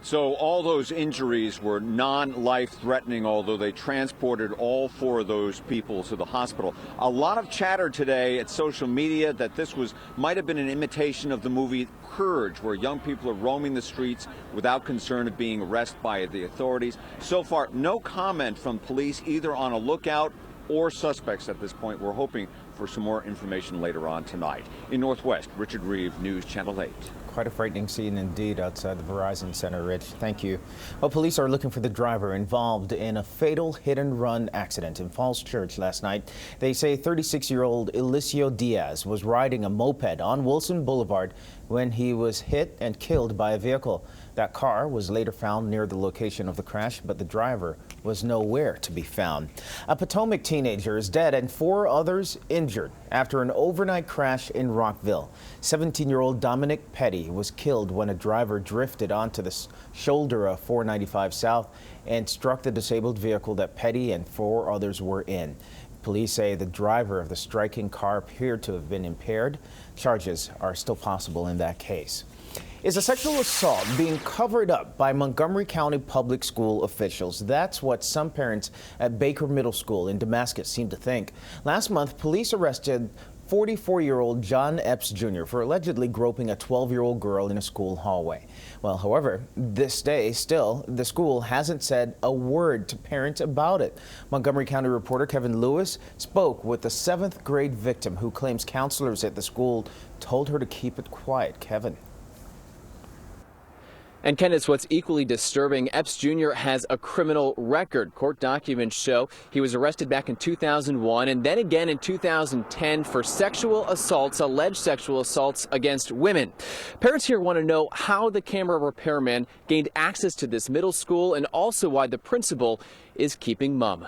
So all those injuries were non-life-threatening, although they transported all 4 of those people to the hospital. A lot of chatter today at social media that this might have been an imitation of the movie Courage, where young people are roaming the streets without concern of being arrested by the authorities. So far, no comment from police either on a lookout or suspects at this point. We're hoping for some more information later on tonight. In Northwest, Richard Reeve, News Channel 8. Quite a frightening scene indeed outside the Verizon Center, Rich. Thank you. Well, police are looking for the driver involved in a fatal hit-and-run accident in Falls Church last night. They say 36-year-old Eliseo Diaz was riding a moped on Wilson Boulevard when he was hit and killed by a vehicle. That car was later found near the location of the crash, but the driver was nowhere to be found. A Potomac teenager is dead and 4 others injured after an overnight crash in Rockville. 17-year-old Dominic Petty was killed when a driver drifted onto the shoulder of 495 South and struck the disabled vehicle that Petty and 4 others were in. Police say the driver of the striking car appeared to have been impaired. Charges are still possible in that case. Is a sexual assault being covered up by Montgomery County Public School officials? That's what some parents at Baker Middle School in Damascus seem to think. Last month, police arrested 44-year-old John Epps Jr. for allegedly groping a 12-year-old girl in a school hallway. Well, however, this day, still, the school hasn't said a word to parents about it. Montgomery County reporter Kevin Lewis spoke with the 7th grade victim who claims counselors at the school told her to keep it quiet. Kevin. And Ken, it's what's equally disturbing. Epps Jr. has a criminal record. Court documents show he was arrested back in 2001 and then again in 2010 for sexual assaults, alleged sexual assaults against women. Parents here want to know how the camera repairman gained access to this middle school and also why the principal is keeping mum.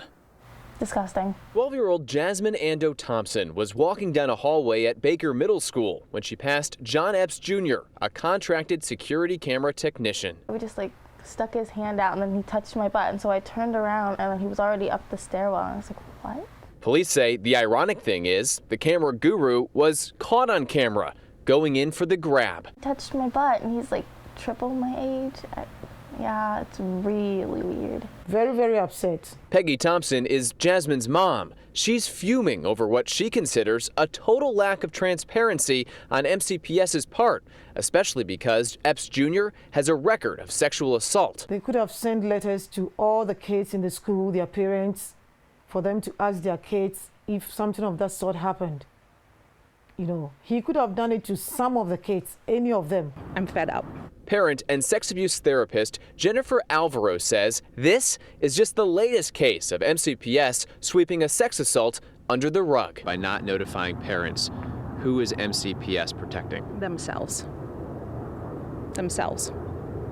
Disgusting. 12-year-old Jasmine Ando Thompson was walking down a hallway at Baker Middle School when she passed John Epps Jr., a contracted security camera technician. We just stuck his hand out and then he touched my butt, and so I turned around and he was already up the stairwell and I was like, what? Police say the ironic thing is the camera guru was caught on camera going in for the grab. He touched my butt and he's like triple my age. Yeah, it's really weird. Very, very upset. Peggy Thompson is Jasmine's mom. She's fuming over what she considers a total lack of transparency on MCPS's part, especially because Epps Jr. has a record of sexual assault. They could have sent letters to all the kids in the school, their parents, for them to ask their kids if something of that sort happened. You know, he could have done it to some of the kids, any of them. I'm fed up. Parent and sex abuse therapist Jennifer Alvaro says this is just the latest case of MCPS sweeping a sex assault under the rug. By not notifying parents, who is MCPS protecting? Themselves.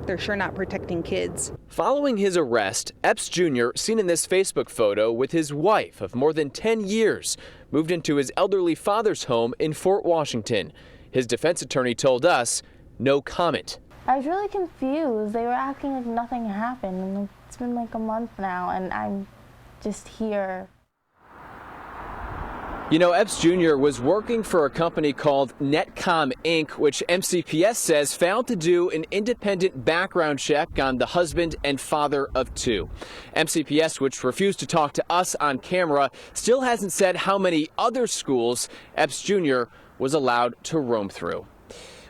They're sure not protecting kids. Following his arrest, Epps Jr., seen in this Facebook photo with his wife of more than 10 years, moved into his elderly father's home in Fort Washington. His defense attorney told us, no comment. I was really confused. They were acting like nothing happened, and it's been like a month now, and I'm just here. You know, Epps Jr. was working for a company called Netcom Inc., which MCPS says failed to do an independent background check on the husband and father of 2. MCPS, which refused to talk to us on camera, still hasn't said how many other schools Epps Jr. was allowed to roam through.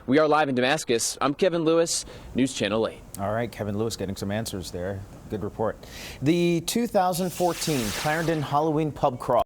We are live in Damascus. I'm Kevin Lewis, News Channel 8. All right, Kevin Lewis getting some answers there. Good report. The 2014 Clarendon Halloween pub crawl